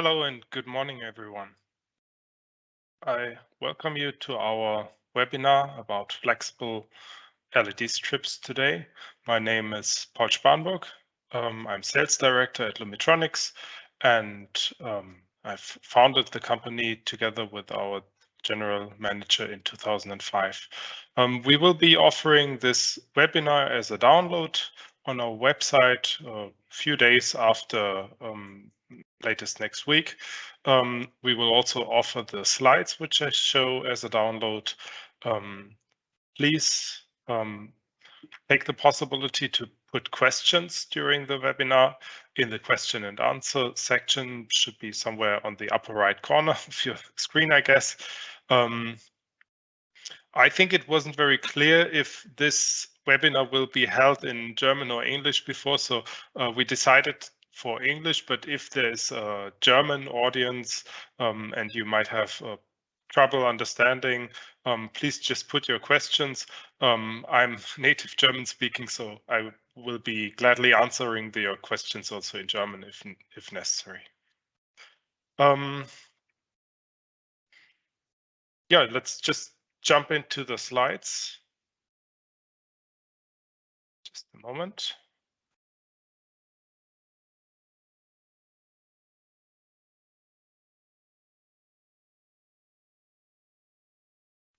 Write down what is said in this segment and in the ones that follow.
Hello and good morning, everyone. I welcome you to our webinar about flexible LED strips today. My name is Paul Spanburg. I'm sales director at Lumitronics, and I've founded the company together with our general manager in 2005. We will be offering this webinar as a download on our website a few days after latest next week. We will also offer the slides, which I show as a download. Please take the possibility to put questions during the webinar in the question and answer section. Should be somewhere on the upper right corner of your screen, I guess. I think it wasn't very clear if this webinar will be held in German or English before, so we decided for English, but if there's a German audience and you might have trouble understanding, please just put your questions. I'm native German speaking, so I will be gladly answering your questions also in German if necessary. Yeah, let's just jump into the slides. Just a moment.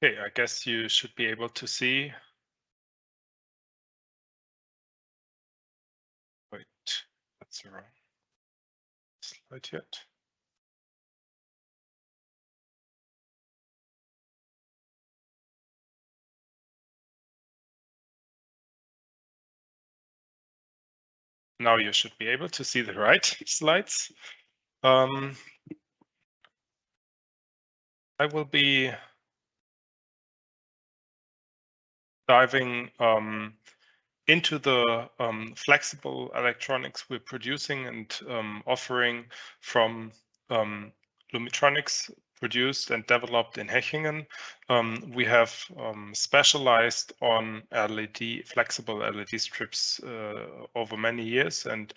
Okay, I guess you should be able to see. Wait, that's the wrong slide yet. Now you should be able to see the right slides. I will be diving into the flexible electronics we're producing and offering from Lumitronics, produced and developed in Hechingen. We have specialized on flexible LED strips over many years and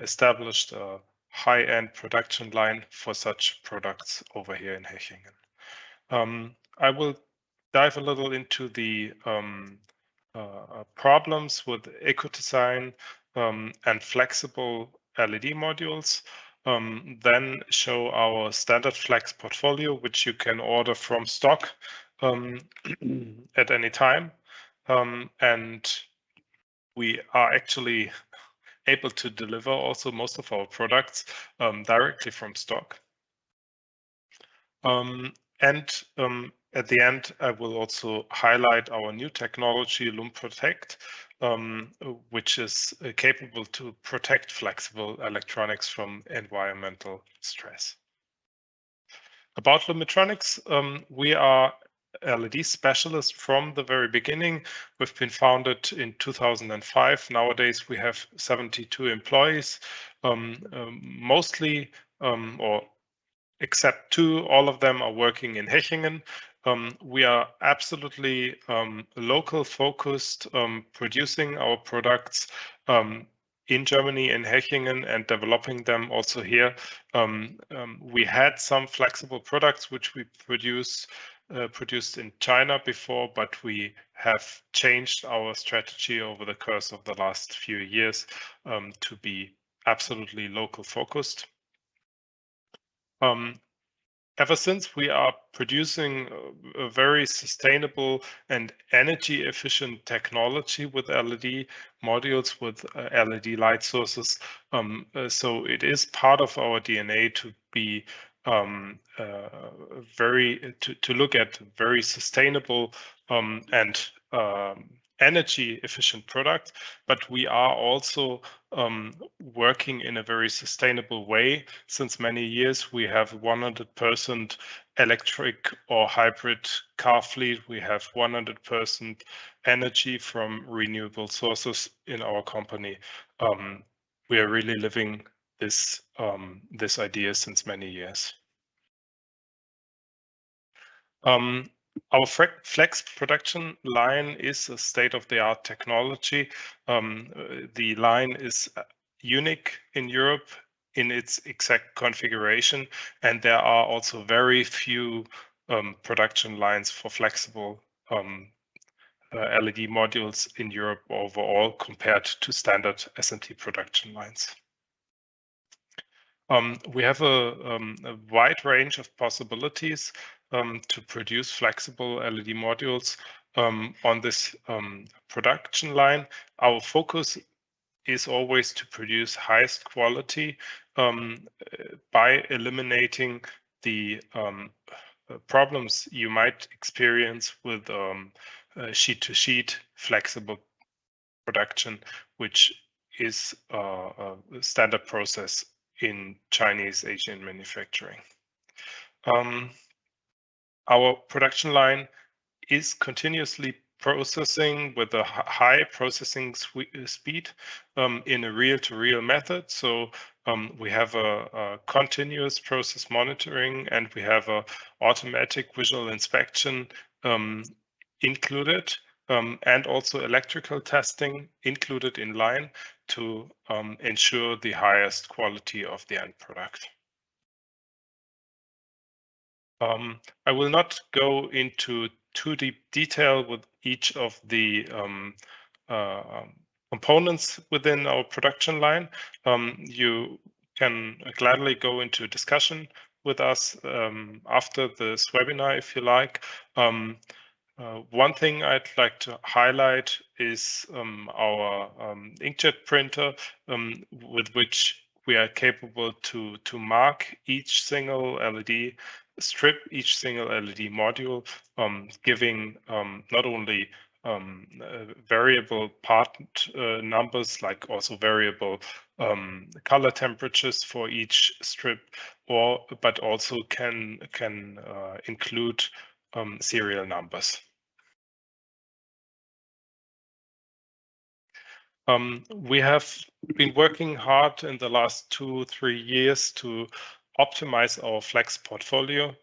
established a high-end production line for such products over here in Hechingen. I will dive a little into the problems with Ecodesign and flexible LED modules, then show our standard flex portfolio, which you can order from stock at any time. And we are actually able to deliver also most of our products directly from stock. At the end, I will also highlight our new technology, LumProtect, which is capable to protect flexible electronics from environmental stress. About Lumitronics, we are LED specialists from the very beginning. We've been founded in 2005. Nowadays, we have 72 employees, mostly or except two, all of them are working in Hechingen. We are absolutely local focused, producing our products in Germany, in Hechingen, and developing them also here. We had some flexible products which we produced in China before, but we have changed our strategy over the course of the last few years to be absolutely local focused. Ever since we are producing a very sustainable and energy efficient technology with LED modules, with LED light sources. So it is part of our DNA to be to look at very sustainable and energy efficient product, but we are also working in a very sustainable way. Since many years, we have 100% electric or hybrid car fleet. We have 100% energy from renewable sources in our company. We are really living this idea since many years. Our flex production line is a state-of-the-art technology. The line is unique in Europe. in its exact configuration, and there are also very few production lines for flexible LED modules in Europe overall compared to standard SMT production lines. We have a wide range of possibilities to produce flexible LED modules on this production line. Our focus is always to produce highest quality by eliminating the problems you might experience with sheet-to-sheet flexible production, which is a standard process in Chinese Asian manufacturing. Our production line is continuously processing with a high processing speed in a reel-to-reel method. So we have a continuous process monitoring, and we have a automatic visual inspection included, and also electrical testing included in line to ensure the highest quality of the end product. I will not go into too deep detail with each of the components within our production line. You can gladly go into discussion with us after this webinar if you like. One thing I'd like to highlight is our inkjet printer with which we are capable to mark each single LED strip, each single LED module, giving not only variable part numbers, like also variable color temperatures for each strip, but also can include serial numbers. We have been working hard in the last 2-3 years to optimize our flex portfolio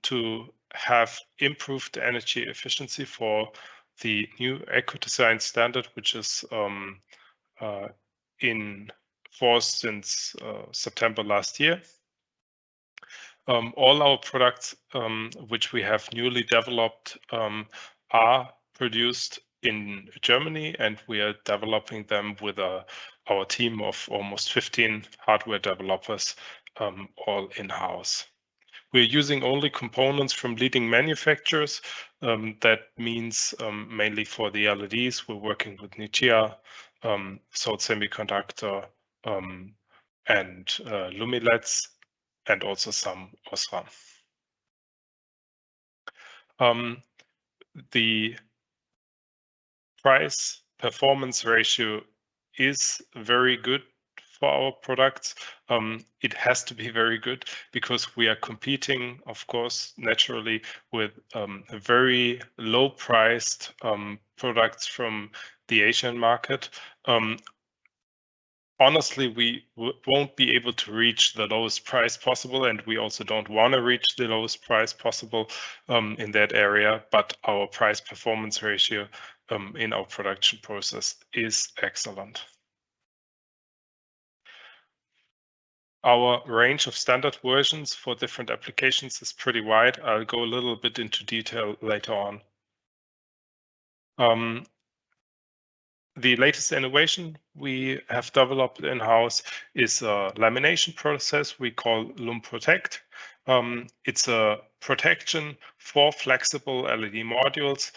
to have improved energy efficiency for the new Ecodesign standard, which is in force since September last year. All our products which we have newly developed are produced in Germany, and we are developing them with our team of almost 15 hardware developers, all in-house. We're using only components from leading manufacturers. That means mainly for the LEDs, we're working with Nichia, Seoul Semiconductor, and Lumileds, and also some Osram. The price performance ratio is very good for our products. It has to be very good because we are competing, of course, naturally with very low priced products from the Asian market. Honestly, we won't be able to reach the lowest price possible, and we also don't want to reach the lowest price possible in that area, but our price performance ratio in our production process is excellent. Our range of standard versions for different applications is pretty wide. I'll go a little bit into detail later on. The latest innovation we have developed in-house is a lamination process we call LumProtect. It's a protection for flexible LED modules.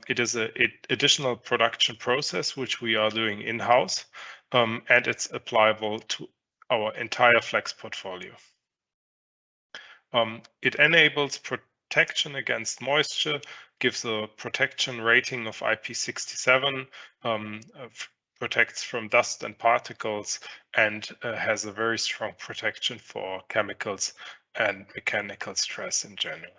It is an additional production process which we are doing in-house, and it's applicable to our entire flex portfolio. It enables protection against moisture, gives a protection rating of IP67, protects from dust and particles, and has a very strong protection for chemicals and mechanical stress in general.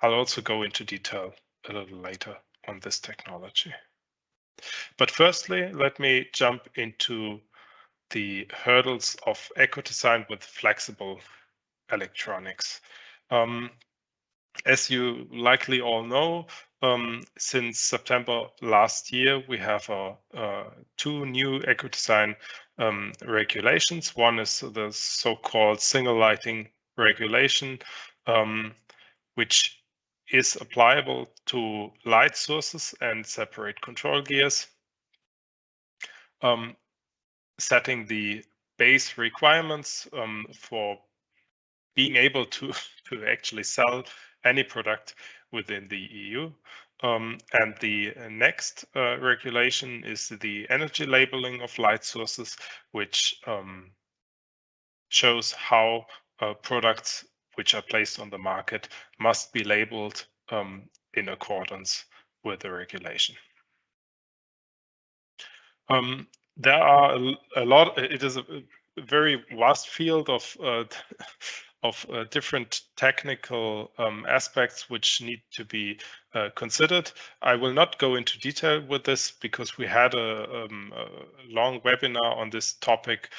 I'll also go into detail a little later on this technology. But firstly, let me jump into the hurdles of Ecodesign with flexible electronics. As you likely all know, since September last year, we have 2 new Ecodesign regulations. One is the so-called single lighting regulation, which is applicable to light sources and separate control gears, setting the base requirements for being able to actually sell any product within the EU. And the next regulation is the energy labeling of light sources, which shows how products which are placed on the market must be labeled in accordance with the regulation. There are a lot. It is a very vast field of different technical aspects which need to be considered. I will not go into detail with this because we had a long webinar on this topic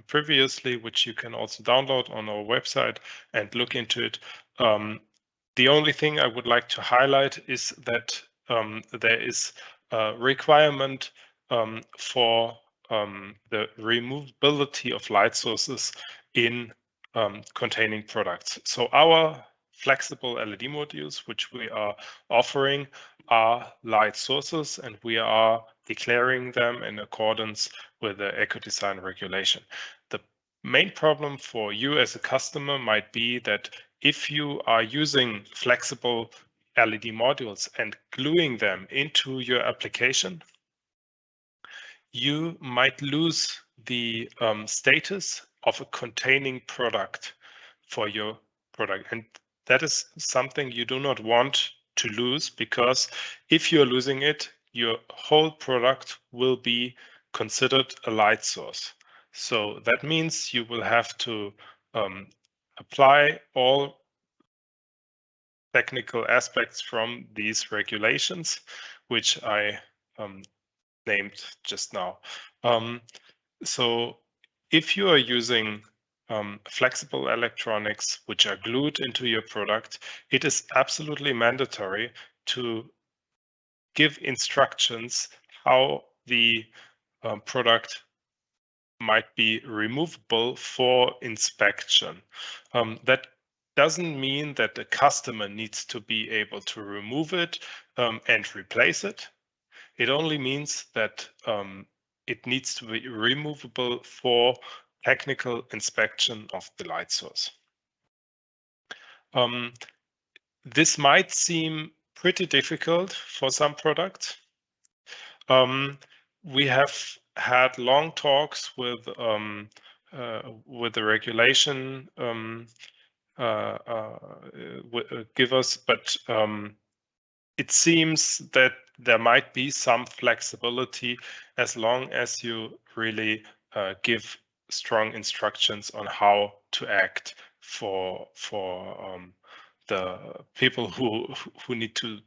previously, which you can also download on our website and look into it. The only thing I would like to highlight is that there is a requirement for the removability of light sources in containing products. So our flexible LED modules, which we are offering, are light sources, and we are declaring them in accordance with the Ecodesign regulation. The main problem for you as a customer might be that if you are using flexible LED modules and gluing them into your application, you might lose the status of a containing product for your product. And that is something you do not want to lose, because if you're losing it, your whole product will be considered a light source. So that means you will have to apply all technical aspects from these regulations, which I named just now. So if you are using flexible electronics which are glued into your product, it is absolutely mandatory to give instructions how the product might be removable for inspection. That doesn't mean that the customer needs to be able to remove it and replace it. It only means that it needs to be removable for technical inspection of the light source. This might seem pretty difficult for some products. We have had long talks with the regulation givers, but it seems that there might be some flexibility as long as you really give strong instructions on how to act for the people who need to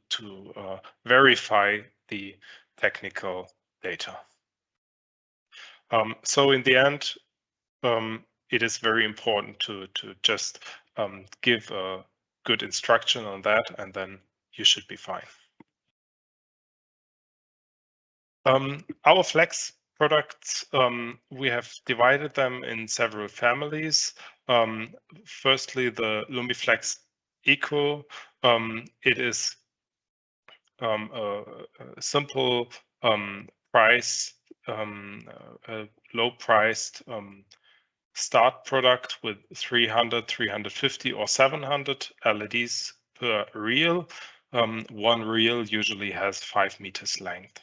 verify the technical data. So in the end, it is very important to just give a good instruction on that, and then you should be fine. Our Flex products, we have divided them in several families. Firstly, the LumiFlex Eco. It is a simple price, a low-priced start product with 300, 350 or 700 LEDs per reel. One reel usually has 5 meters length.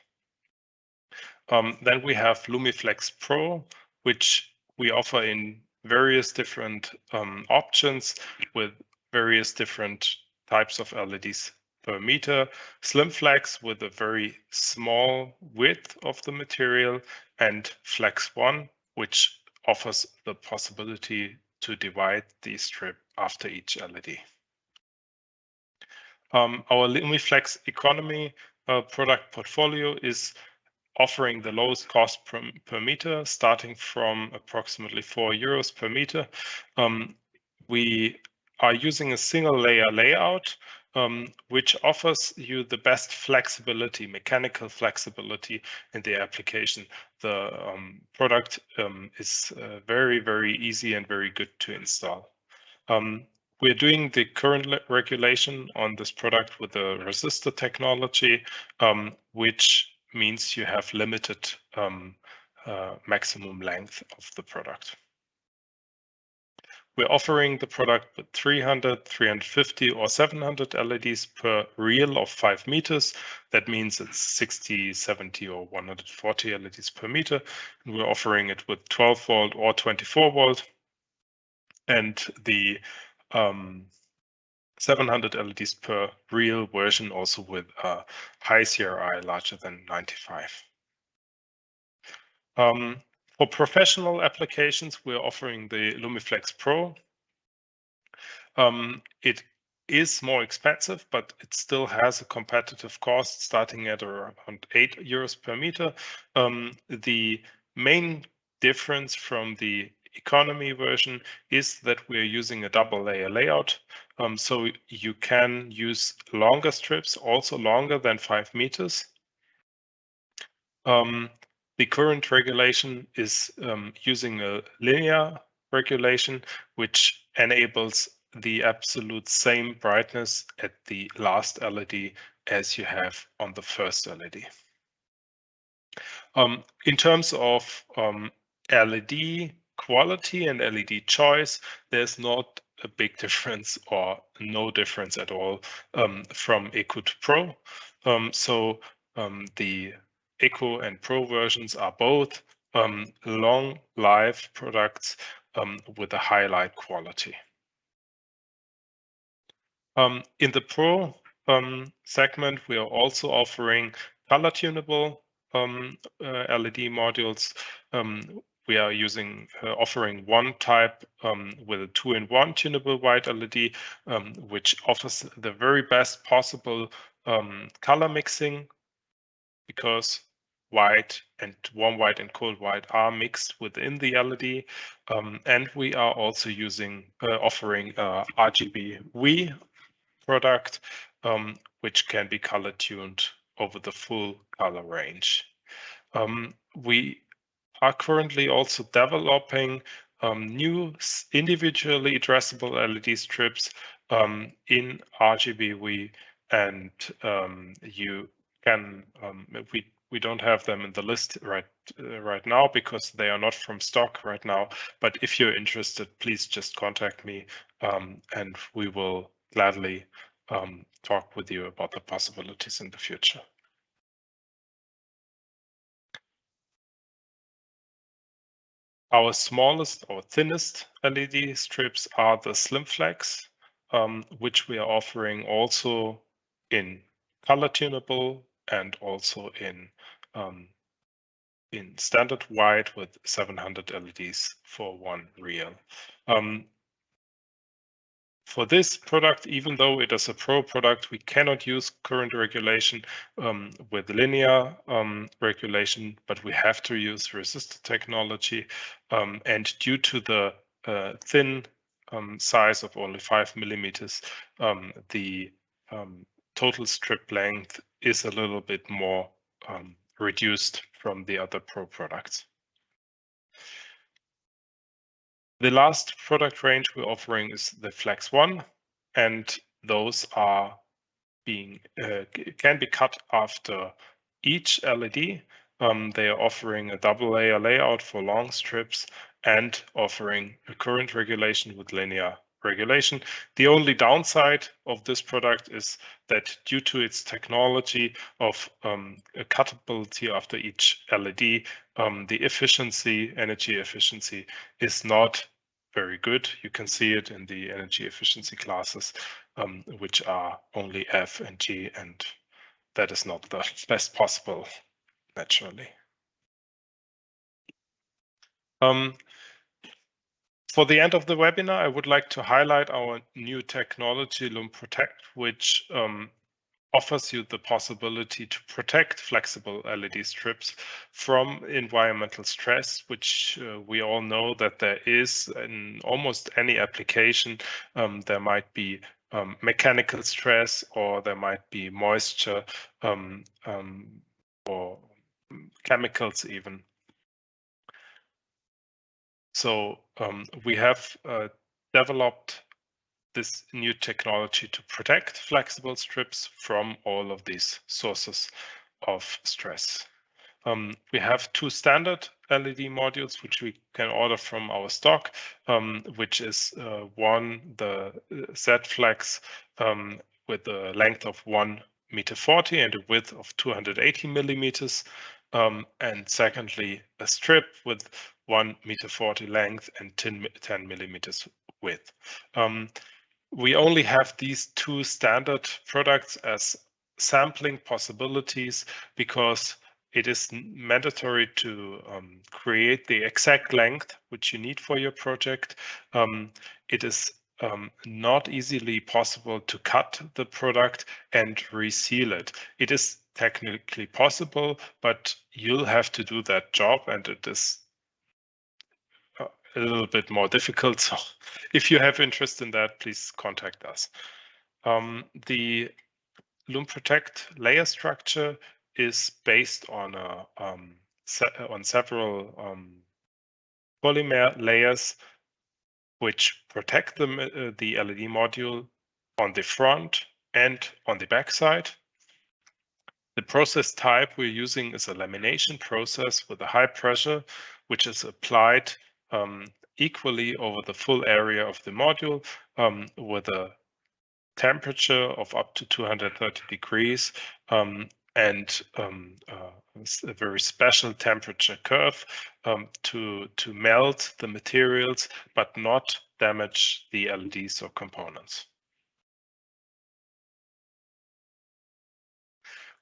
Then we have LumiFlex Pro, which we offer in various different options with various different types of LEDs per meter. SlimFlex with a very small width of the material, and Flex One, which offers the possibility to divide the strip after each LED. Our LumiFlex Economy product portfolio is offering the lowest cost per meter, starting from approximately €4 per meter. We are using a single layer layout, which offers you the best flexibility, mechanical flexibility in the application. The product is very, very easy and very good to install. We're doing the current regulation on this product with the resistor technology, which means you have limited maximum length of the product. We're offering the product with 300, 350 or 700 LEDs per reel of 5 meters. That means it's 60, 70 or 140 LEDs per meter. And we're offering it with 12 volt or 24 volt. And the 700 LEDs per reel version also with a high CRI larger than 95. For professional applications, we're offering the Lumiflex Pro. It is more expensive, but it still has a competitive cost starting at around 8 euros per meter. The main difference from the economy version is that we're using a double layer layout. So you can use longer strips, also longer than 5 meters. The current regulation is using a linear regulation, which enables the absolute same brightness at the last LED as you have on the first LED. In terms of LED quality and LED choice, there's not a big difference or no difference at all from Eco to Pro. The Eco and Pro versions are both long life products with a high light quality. In the Pro segment, we are also offering color tunable LED modules. We are offering one type with a 2-in-1 tunable white LED, which offers the very best possible color mixing, because white and warm white and cold white are mixed within the LED. And we are also offering RGB product, which can be color tuned over the full color range. We are currently also developing new individually addressable LED strips in RGB, and you can we don't have them in the list right now because they are not from stock right now. But if you're interested, please just contact me and we will gladly talk with you about the possibilities in the future. Our smallest or thinnest LED strips are the Slim Flex, which we are offering also in color tunable and also in standard white with 700 LEDs for one reel. For this product, even though it is a Pro product, we cannot use current regulation with linear regulation, but we have to use resistor technology. And due to the thin size of only 5 millimeters, the total strip length is a little bit more reduced from the other Pro products. The last product range we're offering is the Flex One, and those are can be cut after each LED. They are offering a double layer layout for long strips and offering a current regulation with linear regulation. The only downside of this product is that due to its technology of cuttability after each LED, the energy efficiency is not very good. You can see it in the energy efficiency classes, which are only F and G, and that is not the best possible, naturally. For the end of the webinar, I would like to highlight our new technology, Lum Protect, which offers you the possibility to protect flexible LED strips from environmental stress, which we all know that there is in almost any application. There might be mechanical stress, or there might be moisture or chemicals even. So we have developed this new technology to protect flexible strips from all of these sources of stress. We have two standard LED modules, which we can order from our stock, which is one, the Z-Flex with a length of 1.40 meter and a width of 280 millimeters. And secondly, a strip with 1.40 meter length and 10 millimeters width. We only have these two standard products as sampling possibilities because it is mandatory to create the exact length which you need for your project. It is not easily possible to cut the product and reseal it. It is technically possible, but you'll have to do that job, and it is a little bit more difficult. So if you have interest in that, please contact us. The Loom Protect layer structure is based on several polymer layers which protect the LED module on the front and on the back side. The process type we're using is a lamination process with a high pressure, which is applied equally over the full area of the module with a temperature of up to 230 degrees and a very special temperature curve to melt the materials but not damage the LEDs or components.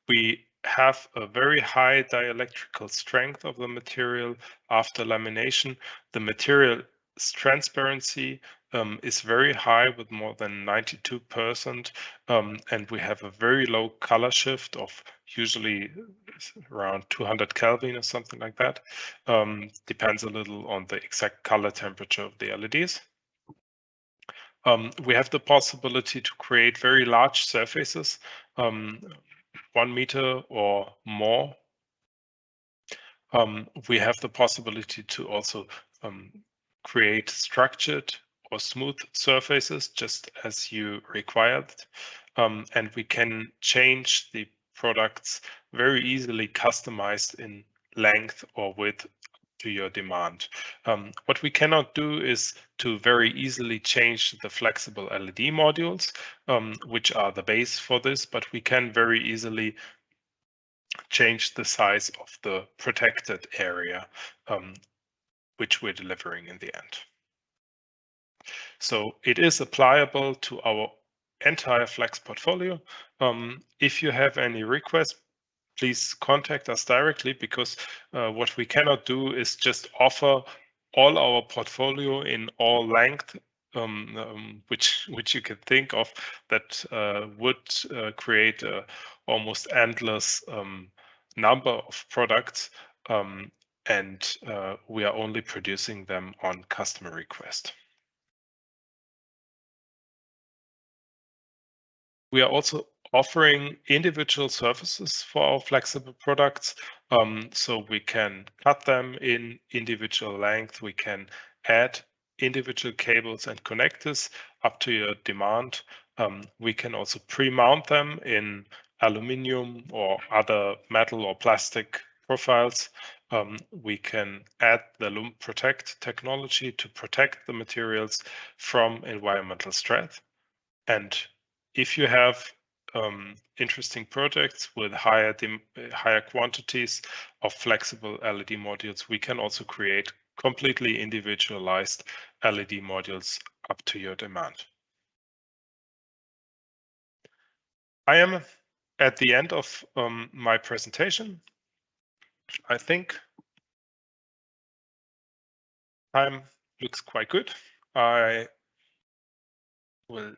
We have a very high dielectrical strength of the material after lamination. The material's transparency is very high with more than 92%, and we have a very low color shift of usually around 200 Kelvin or something like that. Depends a little on the exact color temperature of the LEDs. We have the possibility to create very large surfaces, 1 meter or more. We have the possibility to also create structured or smooth surfaces just as you required. And we can change the products very easily customized in length or width to your demand. What we cannot do is to very easily change the flexible LED modules, which are the base for this, but we can very easily change the size of the protected area, which we're delivering in the end. So it is applicable to our entire Flex portfolio. If you have any requests, please contact us directly, because what we cannot do is just offer all our portfolio in all length, which you can think of, that would create a almost endless number of products, and we are only producing them on customer request. We are also offering individual services for our flexible products. So we can cut them in individual length. We can add individual cables and connectors up to your demand. We can also pre-mount them in aluminum or other metal or plastic profiles. We can add the Loom Protect technology to protect the materials from environmental stress. And if you have interesting projects with higher quantities of flexible LED modules, we can also create completely individualized LED modules up to your demand. I am at the end of my presentation. I think time looks quite good. I will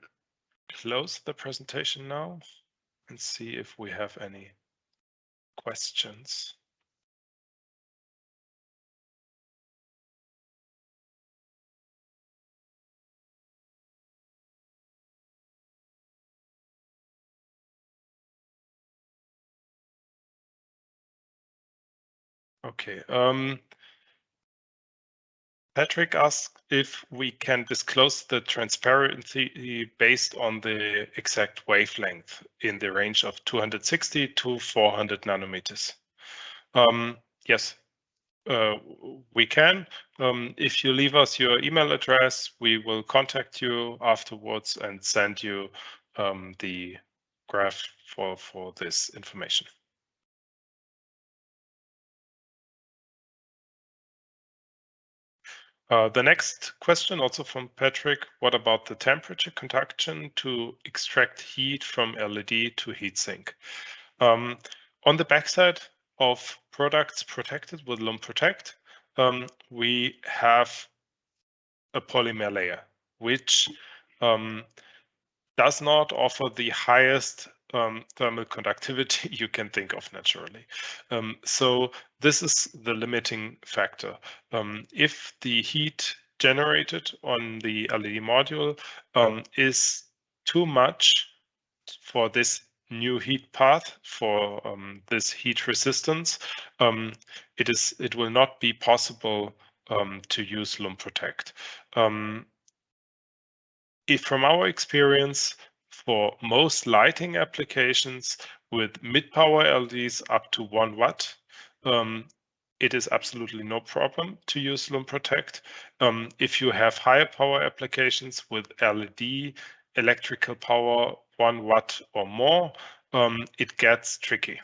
close the presentation now and see if we have any questions. Okay. Patrick asked if we can disclose the transparency based on the exact wavelength in the range of 260 to 400 nanometers. Yes, we can. If you leave us your email address, we will contact you afterwards and send you the graph for this information. The next question, also from Patrick, what about the temperature conduction to extract heat from LED to heatsink? On the backside of products protected with LUM Protect, we have a polymer layer, which does not offer the highest thermal conductivity you can think of naturally. So this is the limiting factor. If the heat generated on the LED module is too much for this new heat path, for this heat resistance, it will not be possible to use LUM Protect. If from our experience, for most lighting applications with mid-power LEDs up to 1 watt, it is absolutely no problem to use LUM Protect. If you have higher power applications with LED, electrical power 1 watt or more, it gets tricky.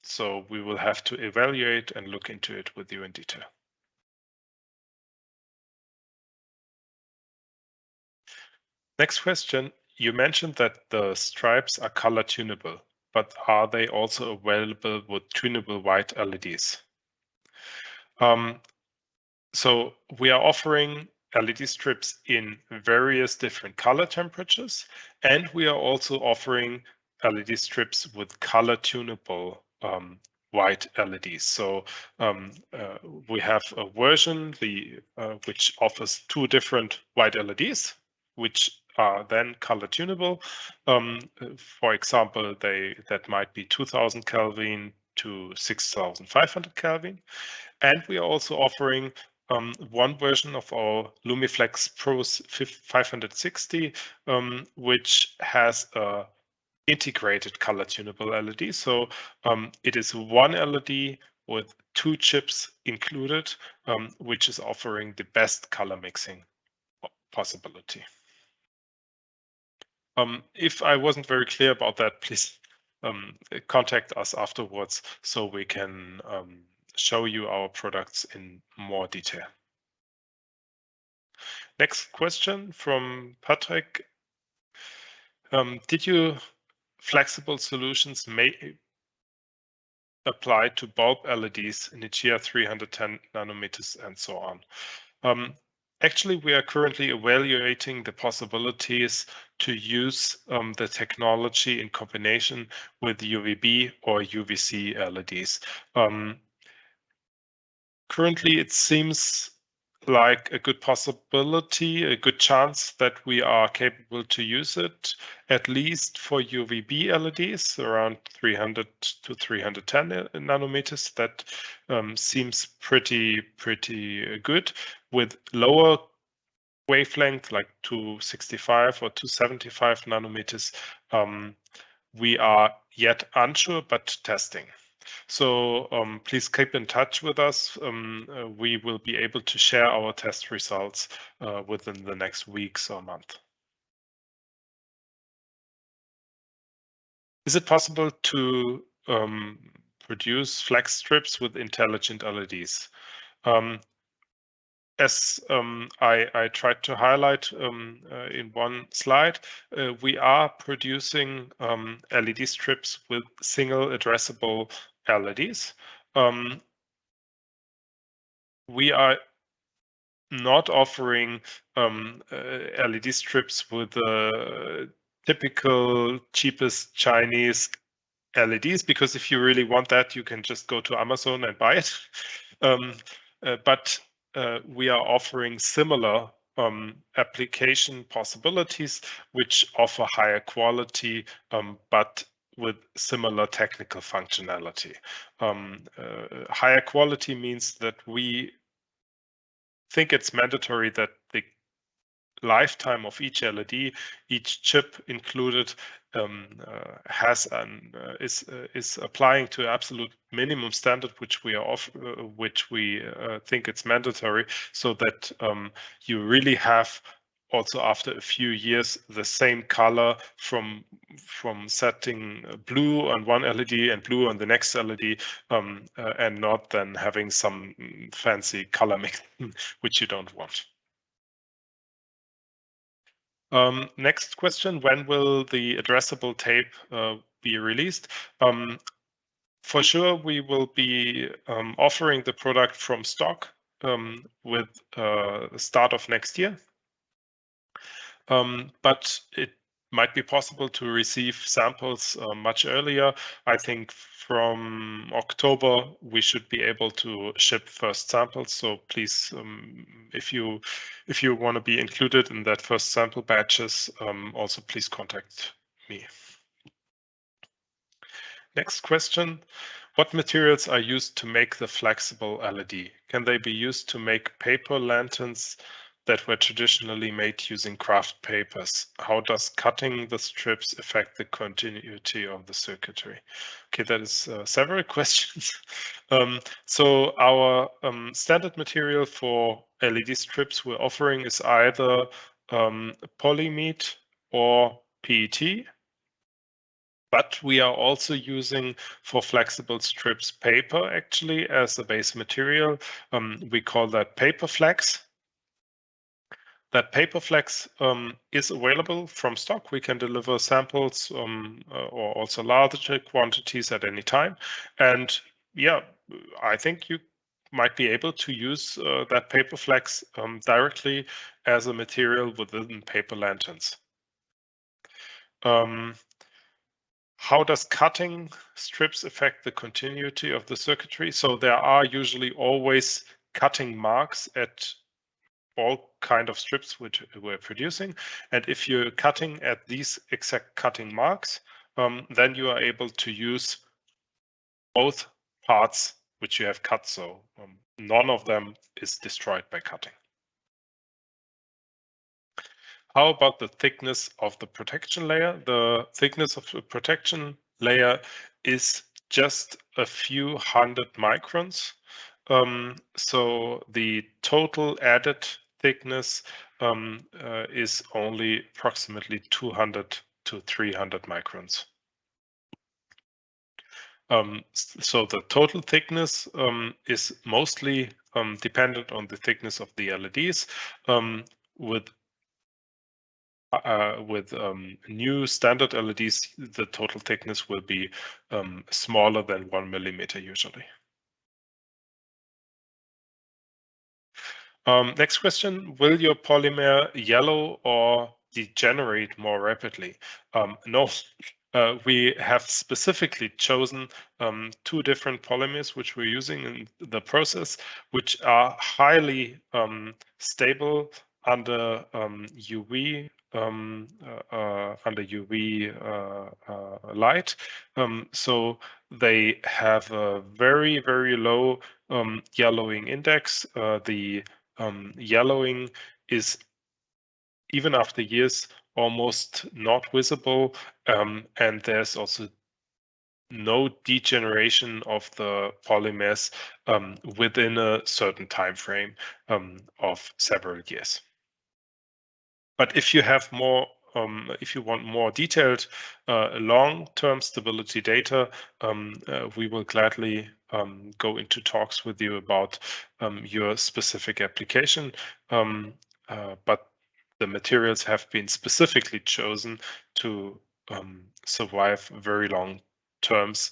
So we will have to evaluate and look into it with you in detail. Next question. You mentioned that the stripes are color tunable, but are they also available with tunable white LEDs? So we are offering LED strips in various different color temperatures, and we are also offering LED strips with color tunable white LEDs. So we have a version which offers 2 different white LEDs, which are then color tunable. For example, that might be 2000 Kelvin to 6500 Kelvin. And we are also offering one version of our Lumiflex Pro 560, which has a integrated color tunable LED. So it is one LED with 2 chips included, which is offering the best color mixing possibility. If I wasn't very clear about that, please contact us afterwards so we can show you our products in more detail. Next question from Patrick. Did you flexible solutions may apply to bulb LEDs, Nichia 310 nanometers and so on? Actually, we are currently evaluating the possibilities to use the technology in combination with UVB or UVC LEDs. Currently, it seems like a good possibility, a good chance that we are capable to use it, at least for UVB LEDs around 300 to 310 nanometers. That seems pretty good. With lower wavelength, like 265 or 275 nanometers, we are yet unsure, but testing. So please keep in touch with us. We will be able to share our test results within the next weeks or month. Is it possible to produce flex strips with intelligent LEDs? As I tried to highlight in one slide, we are producing LED strips with single addressable LEDs. We are not offering LED strips with the typical cheapest Chinese LEDs, because if you really want that, you can just go to Amazon and buy it. But we are offering similar application possibilities which offer higher quality, but with similar technical functionality. Higher quality means that we think it's mandatory that the lifetime of each LED, each chip included, is applying to absolute minimum standard, which we think it's mandatory, so that you really have also after a few years the same color from setting blue on one LED and blue on the next LED, and not then having some fancy color mix which you don't want. Next question, when will the addressable tape be released? For sure, we will be offering the product from stock with the start of next year. But it might be possible to receive samples much earlier. I think from October, we should be able to ship first samples. So please, if you want to be included in that first sample batches, also please contact me. Next question. What materials are used to make the flexible LED? Can they be used to make paper lanterns that were traditionally made using craft papers? How does cutting the strips affect the continuity of the circuitry? Okay, that is several questions. So our standard material for LED strips we're offering is either polyamide or PET. But we are also using for flexible strips paper actually as a base material. We call that paper flex. That paper flex is available from stock. We can deliver samples or also larger quantities at any time. And yeah, I think you might be able to use that paper flex directly as a material within paper lanterns. How does cutting strips affect the continuity of the circuitry? So there are usually always cutting marks at all kind of strips which we're producing. And if you're cutting at these exact cutting marks, then you are able to use both parts which you have cut. So none of them is destroyed by cutting. How about the thickness of the protection layer? The thickness of the protection layer is just a few hundred microns. So the total added thickness is only approximately 200 to 300 microns. So the total thickness is mostly dependent on the thickness of the LEDs. With new standard LEDs, the total thickness will be smaller than 1 millimeter usually. Next question, will your polymer yellow or degenerate more rapidly? No. We have specifically chosen two different polymers which we're using in the process, which are highly stable under UV light. So they have a very, very low yellowing index. The yellowing is, even after years, almost not visible, and there's also no degeneration of the polymers within a certain time frame of several years. But if you have more, if you want more detailed long-term stability data, we will gladly go into talks with you about your specific application. But the materials have been specifically chosen to survive very long terms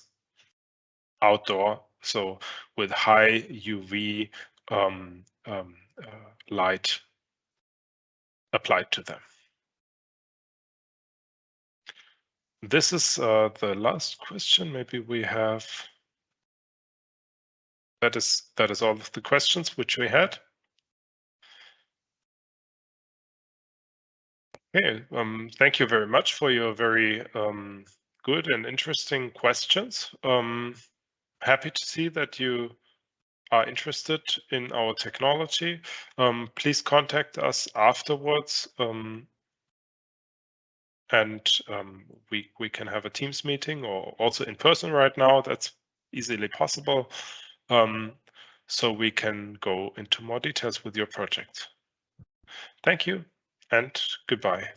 outdoor, so with high UV light applied to them. This is the last question. Maybe we have. That is all of the questions which we had. Okay, thank you very much for your very good and interesting questions. Happy to see that you are interested in our technology. Please contact us afterwards, and we can have a Teams meeting, or also in person right now. That's easily possible. So we can go into more details with your project. Thank you and goodbye.